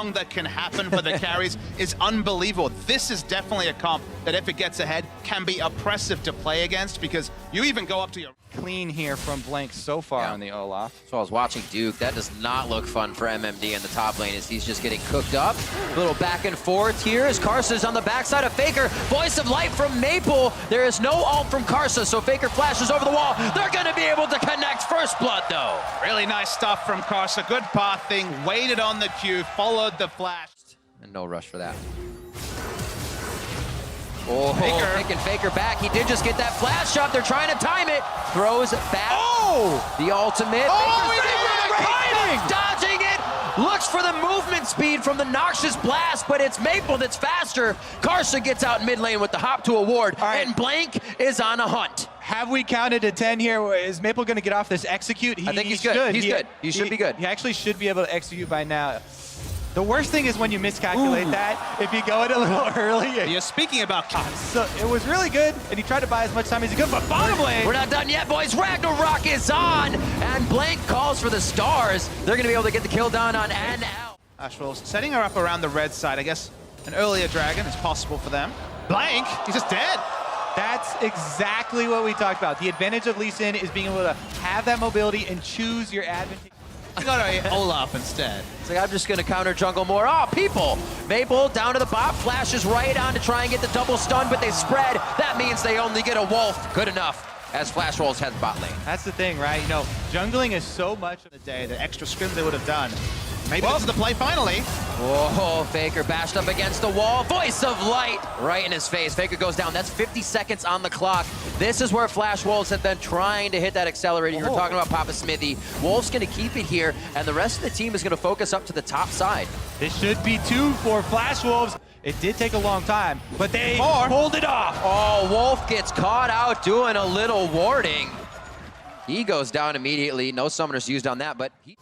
ping-pong that can happen for the carries is unbelievable. This is definitely a comp that if it gets ahead, can be oppressive to play against, because you even go up to your... Clean here from Blank so far on the Olaf. So I was watching Duke. That does not look fun for MMD in the top lane as he's just getting cooked up. A little back and forth here as Karsa's on the backside of Faker. Voice of light from Maple. There is no ult from Karsa, so Faker flashes over the wall. They're going to be able to connect first blood, though. Really nice stuff from Karsa. Good pathing, waited on the Q, followed the flash. And no rush for that. Oh, picking Faker back. He did just get that flash shot. They're trying to time it. Throws back. Oh! The ultimate. Faker's dodging it. Looks for the movement speed from the Noxious Blast, but it's Maple that's faster. Karsa gets out mid lane with the hop to a ward, and Blank is on a hunt. Have we counted to 10 here? Is Maple going to get off this execute? I think he's good. He's good. He should be good. He actually should be able to execute by now. The worst thing is when you miscalculate that. If you go in a little early. You're speaking about... So it was really good, and he tried to buy as much time as he could, but bottom lane... We're not done yet, boys. Ragnarok is on, and Blank calls for the stars. They're going to be able to get the kill down on and out. Ashwell's setting her up around the red side. I guess an earlier dragon is possible for them. Blank, he's just dead. That's exactly what we talked about. The advantage of Lee Sin is being able to have that mobility and choose your advantage. You got a Olaf instead. It's like, I'm just going to counter jungle more. Oh, people! Maple down to the bot, flashes right on to try and get the double stun, but they spread. That means they only get a wolf. Good enough, as Flash Rolls has bot lane. That's the thing, right? You know, jungling is so much of the day, the extra scrim they would have done. Maybe this is the play finally. Whoa, Faker bashed up against the wall. Voice of light right in his face. Faker goes down. That's 50 seconds on the clock. This is where Flash Wolves have been trying to hit that accelerator. You were talking about Papa Smithy. Wolves going to keep it here, and the rest of the team is going to focus up to the top side. This should be 2 for Flash Wolves. It did take a long time, but they pulled it off. Oh, Wolf gets caught out doing a little warding. He goes down immediately. No summoners used on that, but he...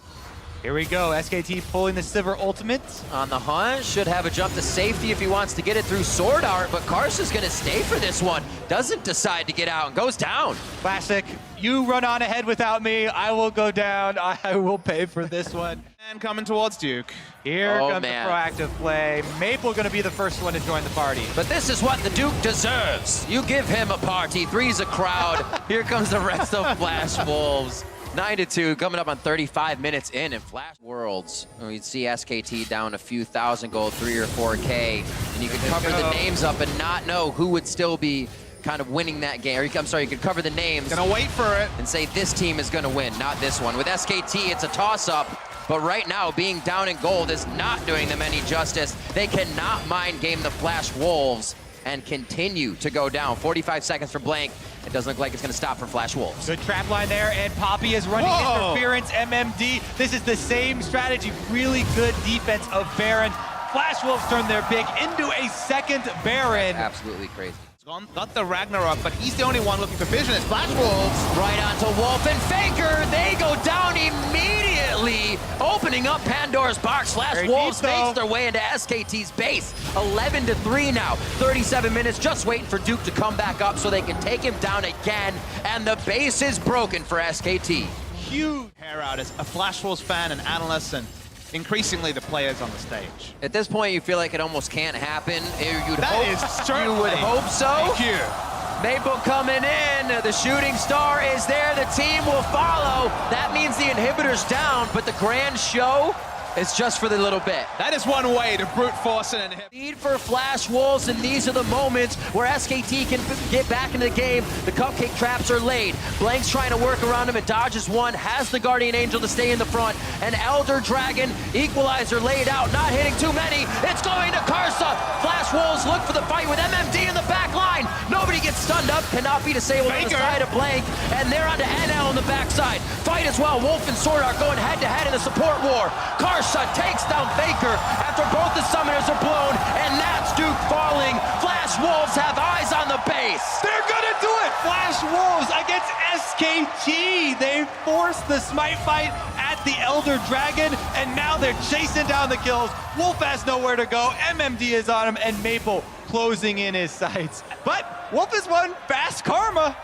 Here we go, SKT pulling the Sivir ultimate. On the hunt, should have a jump to safety if he wants to get it through Sword Art, but Karsa's gonna stay for this one. Doesn't decide to get out and goes down. Classic, you run on ahead without me, I will go down, I will pay for this one. And coming towards Duke. Here comes the proactive play. Maple gonna be the first one to join the party. But this is what the Duke deserves. You give him a party, 3's a crowd. Here comes the rest of Flash Wolves. 9-2, coming up on 35 minutes in Flash Worlds. You'd see SKT down a few thousand gold, 3 or 4K, and you could cover the names up and not know who would still be kind of winning that game. Or I'm sorry, you could cover the names. Gonna wait for it. And say this team is gonna win, not this one. With SKT, it's a toss-up, but right now, being down in gold is not doing them any justice. They cannot mind game the Flash Wolves and continue to go down. 45 seconds for Blank. It doesn't look like it's going to stop for Flash Wolves. Good trap line there, and Poppy is running interference. MMD, this is the same strategy. Really good defense of Baron. Flash Wolves turn their pick into a second Baron. Absolutely crazy. Got the Ragnarok, but he's the only one looking for vision. It's Flash Wolves. Right onto Wolf and Faker. They go down immediately, opening up Pandora's box. Flash Wolves makes their way into SKT's base. 11-3 now. 37 minutes, just waiting for Duke to come back up so they can take him down again. And the base is broken for SKT. Huge hair out as a Flash Wolves fan and analyst, and increasingly the players on the stage. At this point, you feel like it almost can't happen. You would hope so. Thank you. Maple coming in. The shooting star is there. The team will follow. That means the inhibitor's down, but the grand show is just for the little bit. That is one way to brute force an inhibitor. Need for Flash Wolves, and these are the moments where SKT can get back into the game. The cupcake traps are laid. Blank's trying to work around him and dodges one, has the Guardian Angel to stay in the front. An Elder Dragon equalizer laid out, not hitting too many. It's going to Karsa. Flash Wolves look for the fight with MMD in the back line. Nobody gets stunned up, cannot be disabled on the side of Blank, and they're onto NL on the backside. Fight as well. Wolf and Sword Art going head-to-head in the support war. Karsa takes down Faker after both the summoners are blown, and that's Duke falling. Flash Wolves have eyes on the base. They're gonna do it! Flash Wolves against SKT. They forced the smite fight at the Elder Dragon, and now they're chasing down the kills. Wolf has nowhere to go. MMD is on him, and Maple closing in his sights. But Wolf has won fast karma.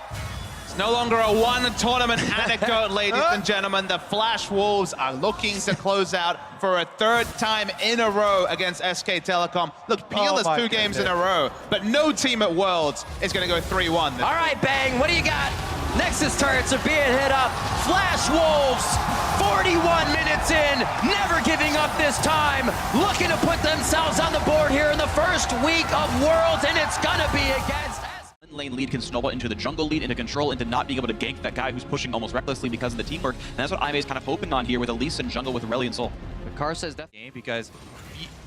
no longer a one-tournament anecdote, ladies and gentlemen. The Flash Wolves are looking to close out for a third time in a row against SK Telecom. Look, Peel is 2 games in a row, but no team at Worlds is going to go 3-1. All right, Bang, what do you got? Nexus turrets are being hit up. Flash Wolves, 41 minutes in, never giving up this time, looking to put themselves on the board here in the first week of Worlds, and it's gonna be against... Lane lead can snowball into the jungle lead, into control, into not being able to gank that guy who's pushing almost recklessly because of the teamwork. And that's what IMA is kind of hoping on here with Elise in jungle with Aurelion Sol. Car says that game because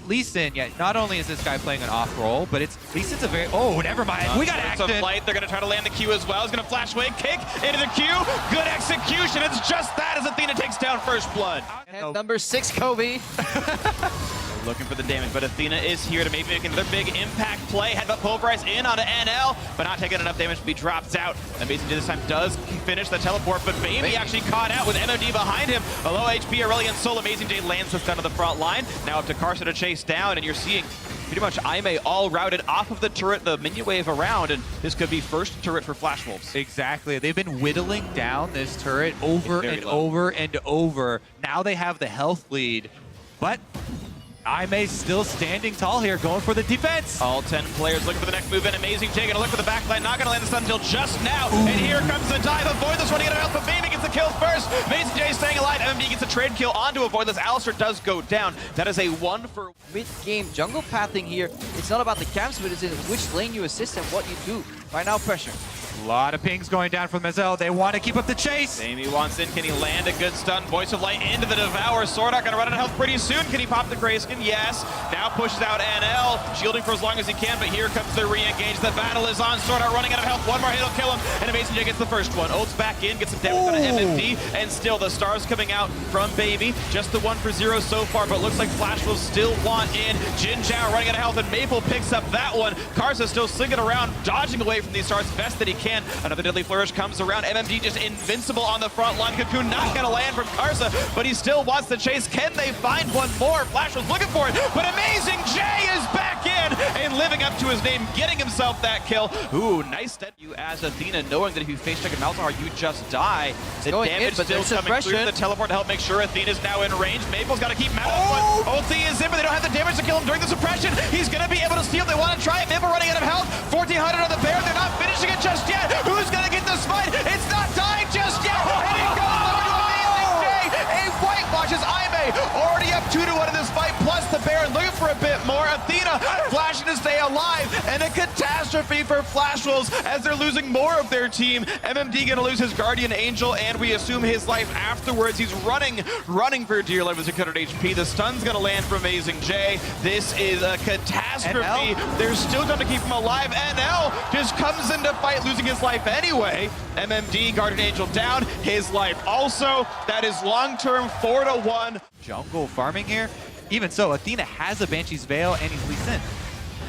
Lee Sin, yeah, not only is this guy playing an off role, but it's Lee Sin's a very never mind. We got it's action. a flight. They're gonna try to land the Q as well. He's gonna flash away, kick into the Q. Good execution. It's just that as Athena takes down first blood. and number 6 Kobe. Looking for the damage, but Athena is here to maybe make another big impact play. Head up Pulverize in onto NL, but not taking enough damage to be dropped out. Amazing this time does finish the teleport, but Baby actually caught out with MMD behind him. A low HP Aurelion Sol. Amazing J lands this down to the front line. Now up to Karsa to chase down, and you're seeing pretty much Aime all routed off of the turret, the minion wave around, and this could be first turret for Flash Wolves. Exactly. They've been whittling down this turret over and over and over. Now they have the health lead, but Aime's still standing tall here, going for the defense. All 10 players looking for the next move, and Amazing J gonna look for the backline, not gonna land the stun until just now. Ooh. And here comes the dive. Avoidless running out of health, but Baby gets the kill first. Amazing J staying alive. MMD gets a trade kill onto Avoidless. Alistair does go down. That is a 1 for mid-game jungle pathing here. It's not about the camps, but it's in which lane you assist and what you do. Right now, pressure. A lot of pings going down from Mazel. They want to keep up the chase. Amy wants in. Can he land a good stun? Voice of Light into the Devour. Swordart gonna run out of health pretty soon. Can he pop the Grayskin? Yes. Now pushes out NL, shielding for as long as he can, but here comes the re-engage. The battle is on. Swordart running out of health. One more hit will kill him, and Amazing J gets the first one. Ults back in, gets some damage on MMD, and still the stars coming out from Baby. Just the 1 for 0 so far, but looks like Flash will still want in. Jin Zhao running out of health, and Maple picks up that one. Karsa still slinging around, dodging away from these stars best that he can. Another deadly flourish comes around. MMD just invincible on the front line. Cocoon not gonna land from Karsa, but he still wants the chase. Can they find one more? Flash was looking for it, but Amazing J is back in and living up to his name, getting himself that kill. Ooh, nice step you as Athena, knowing that if you face check Malzahar, you just die. The damage still coming through the teleport to help make sure Athena's now in range. Maple's got to keep Matt up. Ulti is in, but they don't have the damage to kill him during the suppression. He's gonna be able to steal. They want to try it. Maple running out of health. 1400 on the bear. They're not finishing it just yet. Who's gonna get the smite? It's not dying just yet. And he goes over to Amazing J. A whitewashes Aime. Already up 2-1 in this fight, plus the Baron looking for a bit more. Athena flashing to stay alive, and a catastrophe for Flash Wolves as they're losing more of their team. MMD gonna lose his Guardian Angel, and we assume his life afterwards. He's running for dear life with 600 HP. The stun's gonna land for Amazing J. This is a catastrophe. They're still trying to keep him alive. NL just comes into fight, losing his life anyway. MMD, Guardian Angel down, his life also. That is long-term 4-1. Jungle farming here. Even so, Athena has a Banshee's Veil and he's Lee Sin.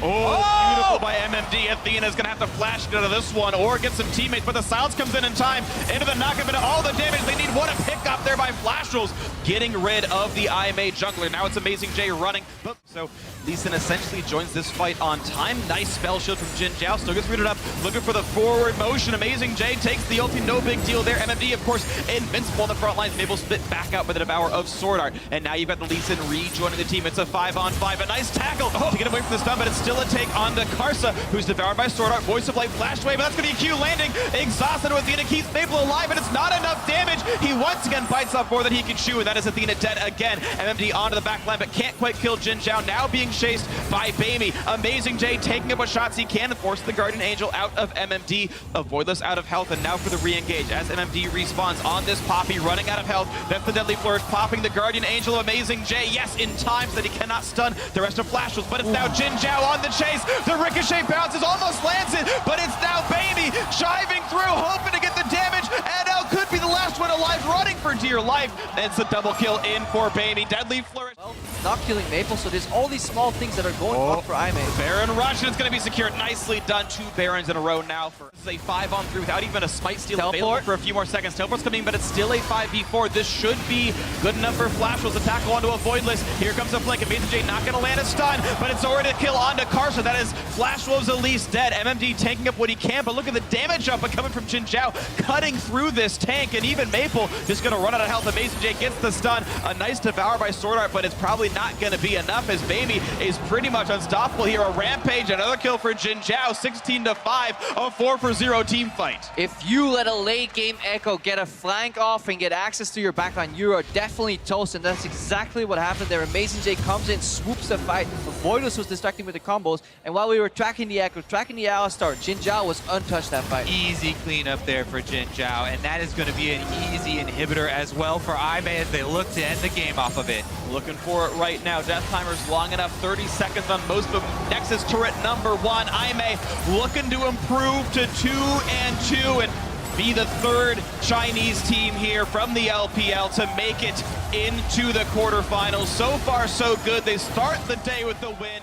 Oh, beautiful by MMD. Athena's gonna have to flash into this one or get some teammates, but the silence comes in time. Into the knockup, into all the damage they need. What a pick up there by Flash Wolves, getting rid of the IMA jungler. Now it's Amazing J running. So Lee Sin essentially joins this fight on time. Nice spell shield from Jin Zhao. Still gets rooted up, looking for the forward motion. Amazing J takes the ulti, no big deal there. MMD, of course, invincible on the front lines. Mabel split back out by the Devour of Swordart. And now you've got the Lee Sin rejoining the team. It's a 5-on-5. A nice tackle to get away from the stun, but it's still a take on the Karsa, who's devoured by Swordart. Voice of Light flashed away, but that's going to be a Q landing. Exhausted with Athena, keeps Maple alive, but it's not enough damage. He once again bites off more than he can chew, and that is Athena dead again. MMD onto the back line, but can't quite kill Jin Zhao, now being chased by Baby. Amazing J taking up what shots he can and force the Guardian Angel out of MMD. Avoidless out of health, and now for the re-engage as MMD respawns on this Poppy, running out of health. That's the Deadly Flourish, popping the Guardian Angel of Amazing J. Yes, in time so that he cannot stun the rest of Flash Wolves, but it's now Jin Zhao on the chase. The ricochet bounces, almost lands it, but it's now Baby driving through, hoping to get the damage. NL could be the last one alive running for dear life. It's a double kill in for Baby. Deadly flourish. Well, not killing Maple, so there's all these small things that are going wrong for Aime. Baron rush, and it's going to be secured. Nicely done. 2 Barons in a row now. This is a 5-on-3 without even a smite steal available for a few more seconds. Teleport's coming, but it's still a 5v4. This should be good enough for Flash. Was a tackle onto a Voidless. Here comes a flank. Amazing J not going to land a stun, but it's already a kill onto Karsa. That is Flash Wolves Elise dead. MMD taking up what he can, but look at the damage up coming from Jin Zhao, cutting through this tank, and even Maple just going to run out of health. Amazing J gets the stun. A nice devour by Sword Art, but it's probably not going to be enough as Baby is pretty much unstoppable here. A rampage, another kill for Jin Zhao, 16-5, a 4-for-0 team fight. If you let a late game Echo get a flank off and get access to your backline, you are definitely toast, and that's exactly what happened there. Amazing J comes in, swoops the fight. Voidless was distracting with the combos, and while we were tracking the Echo, tracking the Alistar, Jin Zhao was untouched that fight. Easy cleanup there for Jin Zhao, and that is going to be an easy inhibitor as well for Aime as they look to end the game off of it. Looking for it right now. Death timer's long enough, 30 seconds on most of them. Nexus turret number 1. Aime looking to improve to 2-2 and be the 3rd Chinese team here from the LPL to make it into the quarterfinals. So far, so good. They start the day with the win.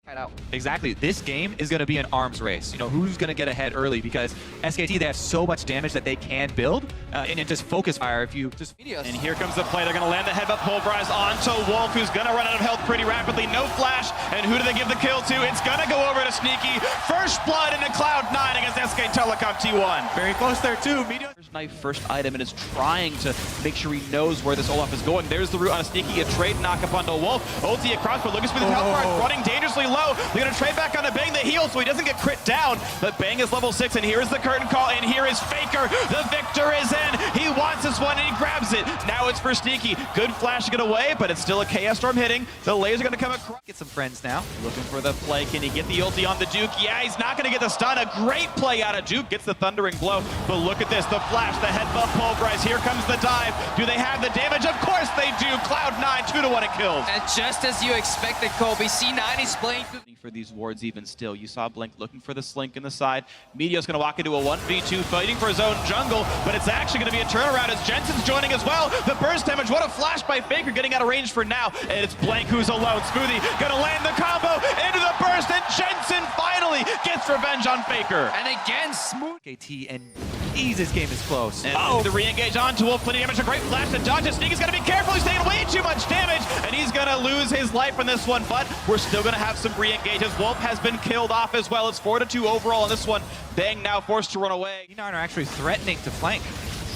Out. Exactly. This game is going to be an arms race. You know, who's going to get ahead early, because SKT, they have so much damage that they can build and it just focus fire if you just... And here comes the play. They're going to land the headbutt pulverized onto Wolf, who's going to run out of health pretty rapidly. No flash. And who do they give the kill to? It's going to go over to Sneaky. First blood into Cloud9 against SK Telecom T1. Very close there too. First knife, first item, and is trying to make sure he knows where this Olaf is going. There's the route on a Sneaky. A trade knock up onto Wolf. Ulti across, but Lucas with his health bar running dangerously low. They're going to trade back onto Bang the heal so he doesn't get crit down. But Bang is level 6, and here is the curtain call, and here is Faker. The victor is in. He wants this one, and he grabs it. Now it's for Sneaky. Good flash to get away, but it's still a Chaos Storm hitting. The laser going to come across. Get some friends now. Looking for the play. Can he get the ulti on the Duke? Yeah, he's not going to get the stun. A great play out of Duke. Gets the thundering blow. But look at this. The flash, the headbutt pulverize. Here comes the dive. Do they have the damage? Of course they do. Cloud9, 2-1 it kills. And just as you expected, Kobe, C9 is playing for these wards even still. You saw Blink looking for the slink in the side. Meteo's going to walk into a 1v2 fighting for his own jungle, but it's actually going to be a turnaround as Jensen's joining as well. The burst damage, what a flash by Faker, getting out of range for now. And it's Blank who's alone. Smoothie going to land the combo into the burst, and Jensen finally gets revenge on Faker. and again, Smooth. SKT and this game is close. And the re-engage onto Wolf, plenty of damage, a great flash to dodge it. Sneaky's got to be careful, he's taking way too much damage, and he's going to lose his life on this one, but we're still going to have some re-engages. Wolf has been killed off as well. It's 4-2 overall on this one. Bang now forced to run away. C9 are actually threatening to flank.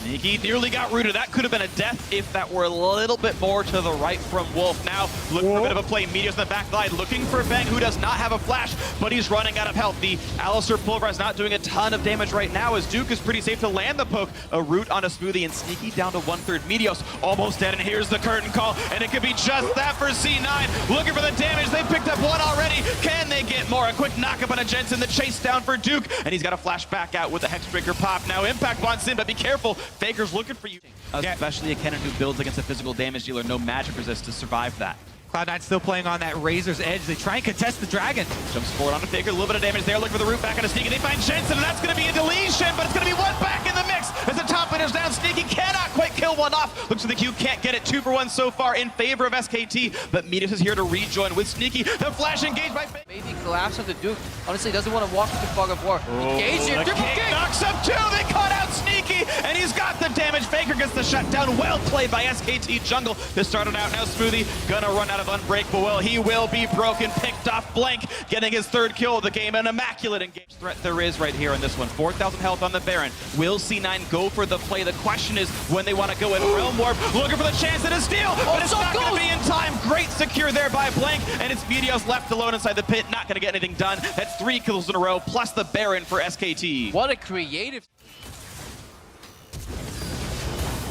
Sneaky nearly got rooted. That could have been a death if that were a little bit more to the right from Wolf. Now looking for a bit of a play. Meteor's in the back line looking for Bang, who does not have a flash, but he's running out of health. The Alistar Pulverize not doing a ton of damage right now as Duke is pretty safe to land the poke. A root on a Smoothie, and Sneaky down to 1/3. Meteos almost dead, and here's the curtain call, and it could be just that for C9. Looking for the damage. They picked up one already. Can they get more? A quick knock up on a Jensen. The chase down for Duke, and he's got a flash back out with a Hexbreaker pop. Now Impact wants in, but be careful. Faker's looking for you. Especially a Kennen who builds against a physical damage dealer. No magic resist to survive that. Cloud9 still playing on that Razor's Edge. They try and contest the Dragon. Jumps forward on a Faker, a little bit of damage there. Looking for the root back on a Sneaky. They find Jensen, and that's going to be a deletion, but it's going to be one back in the mix as the top laner's down. Sneaky cannot quite kill one off. Looks like the Q can't get it. 2 for 1 so far in favor of SKT, but Meteos is here to rejoin with Sneaky. The flash engaged by Faker. Maybe collapse on the Duke. Honestly, doesn't want to walk into fog of war. Engage here, triple kick! Knocks up 2. They caught out Sneaky, and he's got the damage. Faker gets the shutdown. Well played by SKT Jungle. This started out now. Smoothie gonna run out of Unbreakable. Well, he will be broken. Picked off Blank, getting his 3rd kill of the game. An immaculate engage threat there is right here in this one. 4,000 health on the Baron. Will C9 go for the play? The question is when they want to go in. Realm Warp looking for the chance at a steal, but it's not going to be in time. Great secure there by Blank, and it's Meteos left alone inside the pit. Not going to get anything done. That's 3 kills in a row, plus the Baron for SKT. What a creative...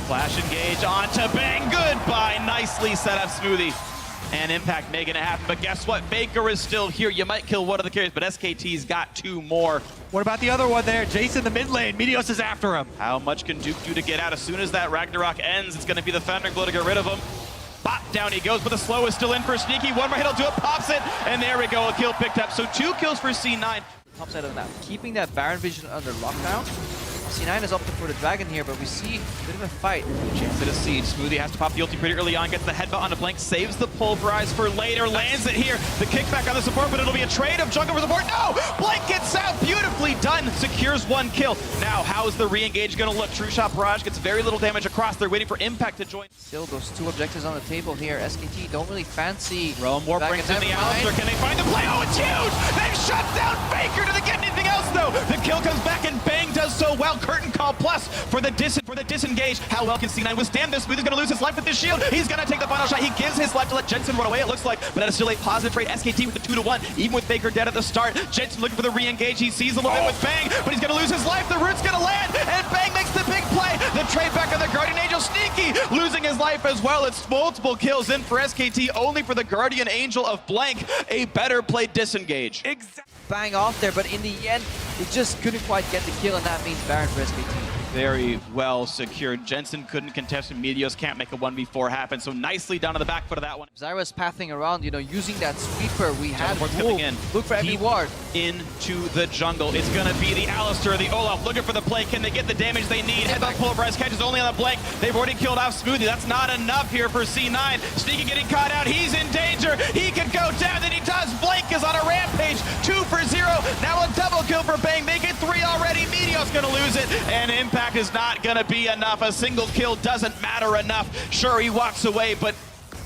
Flash engage onto Bang. Goodbye. Nicely set up Smoothie. And Impact making it happen, but guess what? Faker is still here. You might kill one of the carries, but SKT's got 2 more. What about the other one there? Jason, the mid lane. Meteos is after him. How much can Duke do to get out? As soon as that Ragnarok ends, it's going to be the Thundering Blow to get rid of him. Bop, down he goes, but the slow is still in for Sneaky. One more hit, he'll do it, pops it, and there we go, a kill picked up. So 2 kills for C9. Top side of the map. Keeping that Baron vision under lockdown. C9 is opting for the Dragon here, but we see a bit of a fight. Chance at a siege. Smoothie has to pop the ulti pretty early on, gets the headbutt onto Blank, saves the pulverize for later, lands it here. The kickback on the support, but it'll be a trade of jungle for support. No! Blank gets out, beautifully done, secures 1 kill. Now, how's the re-engage gonna look? True Shot Barrage gets very little damage across. They're waiting for Impact to join. Still, those 2 objectives on the table here. SKT don't really fancy. Roam Warp Dragon. brings in the Never mind. Alistair. Can they find the play? Oh, it's huge! They've shut down Faker. Do they get anything else, though? The kill comes back, and Bang does so well. Curtain Call plus for the disengage. How well can C9 withstand this? Smoothie's gonna lose his life with this shield. He's gonna take the final shot. He gives his life to let Jensen run away, it looks like, but that is still a positive trade. SKT with the 2-1, even with Faker dead at the start. Jensen looking for the re-engage. He sees a little bit with Bang, but he's gonna lose his life. The root's gonna land, and Bang makes the big play. The trade back on the Guardian Angel. Sneaky losing his life as well. It's multiple kills in for SKT, only for the Guardian Angel of Blank. A better played disengage. Bang off there, but in the end, it just couldn't quite get the kill, and that means Baron for SKT. Very well secured. Jensen couldn't contest, and Meteos can't make a 1v4 happen, so nicely done on the back foot of that one. Zyra's pathing around, you know, using that sweeper. We had Teleport's Wolf. coming in. Look for every Deep ward. into the jungle. It's gonna be the Alistair, the Olaf, looking for the play. Can they get the damage they need? Headback pulverize catches only on the Blank. They've already killed off Smoothie. That's not enough here for C9. Sneaky getting caught out. He's in danger. He could go down, and he does. Blank is on a rampage. 2 for 0. Now a double kill for Bang. Make it 3 already. Meteos gonna lose it, and Impact is not gonna be enough. A single kill doesn't matter enough. Sure, he walks away, but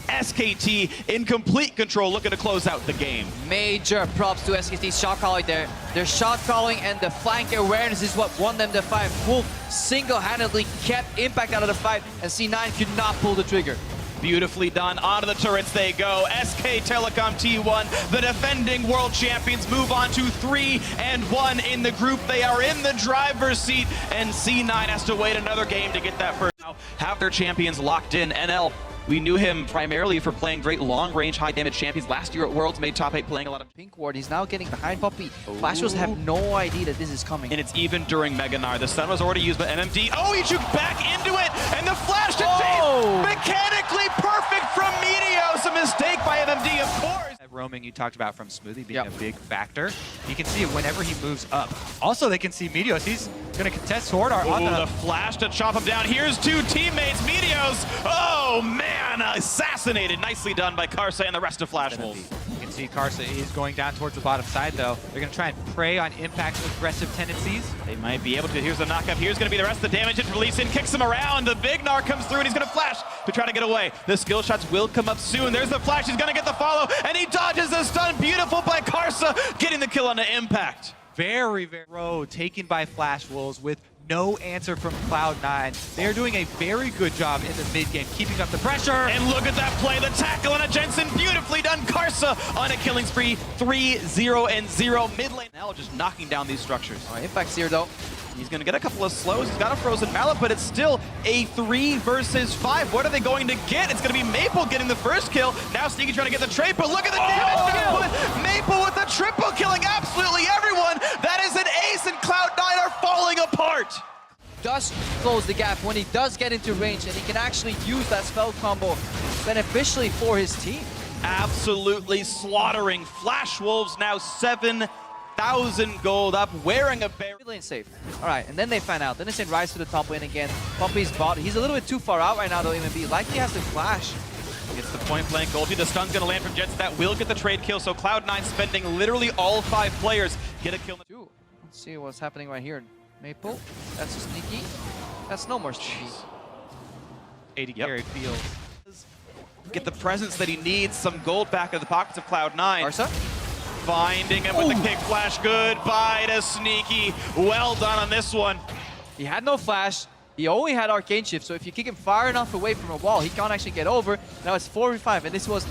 SKT in complete control, looking to close out the game. Major props to SKT's shot calling there. Their shot calling and the flank awareness is what won them the fight. Wolf single-handedly kept Impact out of the fight, and C9 could not pull the trigger. Beautifully done. Onto the turrets they go. SK Telecom T1, the defending world champions, move on to 3-1 in the group. They are in the driver's seat, and C9 has to wait another game to get that first. Now have their champions locked in. NL, we knew him primarily for playing great long-range, high-damage champions. Last year at Worlds, made top 8 playing a lot of Pink ward, he's now getting behind Poppy. Flashers have no idea that this is coming. and it's even during Mega Gnar. The stun was already used by MMD. Oh, he juked back into it, and the flash to Chase! Mechanically perfect from Meteos. A mistake by MMD, of course. That roaming you talked about from Smoothie being a big factor. You can see it whenever he moves up. Also, they can see Meteos. He's going to contest Sword Art on the flash to chop him down. Here's 2 teammates. Meteos, oh man, assassinated. Nicely done by Karsa and the rest of Flash Wolves. You can see Karsa is going down towards the bottom side, though. They're going to try and prey on Impact's aggressive tendencies. They might be able to. Here's the knockup. Here's going to be the rest of the damage. It release in, kicks him around. The big Gnar comes through, and he's going to flash to try to get away. The skill shots will come up soon. There's the flash. He's going to get the follow, and he dodges the stun. Beautiful by Karsa, getting the kill on the Impact. Very row taken by Flash Wolves with no answer from Cloud9. They are doing a very good job in the mid game, keeping up the pressure. And look at that play, the tackle on a Jensen, beautifully done. Karsa on a killing spree, 3-0 mid lane. Now just knocking down these structures. All right, Impact's here though. He's going to get a couple of slows. He's got a frozen mallet, but it's still a 3 versus 5. What are they going to get? It's going to be Maple getting the first kill. Now Sneaky trying to get the trade, but look at the damage. Maple with the triple, killing absolutely everyone. That is an ace, and Cloud9 are falling apart. Does close the gap when he does get into range, and he can actually use that spell combo beneficially for his team. Absolutely slaughtering. Flash Wolves now 7,000 gold up, wearing a bear. Lane safe. All right, and then they fan out. Then they send Rise to the top lane again. Poppy's bot. He's a little bit too far out right now, though. MMB likely has to flash. Gets the point blank ulti. The stun's gonna land from Jets. That will get the trade kill. So Cloud9 spending literally all 5 players get a kill. Let's see what's happening right here. Maple. That's Sneaky. That's no more Sneaky. 80 carry field. Get the presence that he needs. Some gold back in the pockets of Cloud9. Karsa? Finding him with the kick flash. Goodbye to Sneaky. Well done on this one. He had no flash. He only had Arcane Shift, so if you kick him far enough away from a wall, he can't actually get over. Now it's 4v5, and this was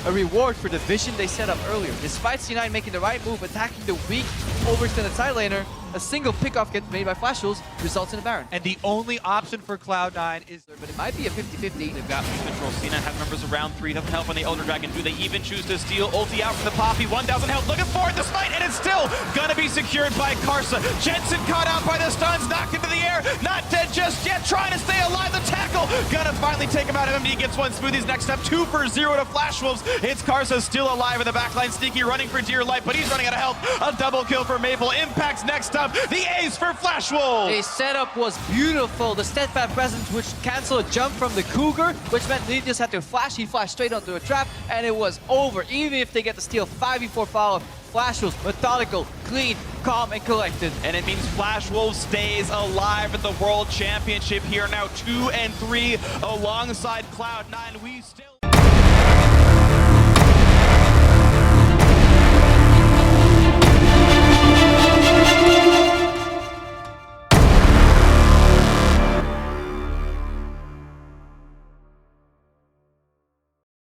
a reward for the vision they set up earlier. Despite C9 making the right move, attacking the weak, overextended side laner, a single pickoff gets made by Flash Wolves, results in a Baron. And the only option for Cloud9 is... But it might be a 50-50. They've got control. C9 has numbers around 3. Doesn't help on the Elder Dragon. Do they even choose to steal? Ulti out for the Poppy. 1,000 health. Looking forward the smite, and it's still gonna be secured by Karsa. Jensen caught out by the stuns, knocked into the air. Not dead just yet. Trying to stay alive. The tackle gonna finally take him out. MMD gets one. Smoothie's next up. 2 for 0 to Flash Wolves. It's Karsa still alive in the backline. Sneaky running for dear life, but he's running out of health. A double kill for for Maple. Impact's next up. The ace for Flash Wolves. The setup was beautiful. The steadfast presence, which canceled a jump from the Cougar, which meant he just had to flash. He flashed straight onto a trap, and it was over. Even if they get the steal 5v4 follow, Flash was methodical, clean, calm, and collected. And it means Flash Wolves stays alive at the World Championship here now 2-3 alongside Cloud9. We still...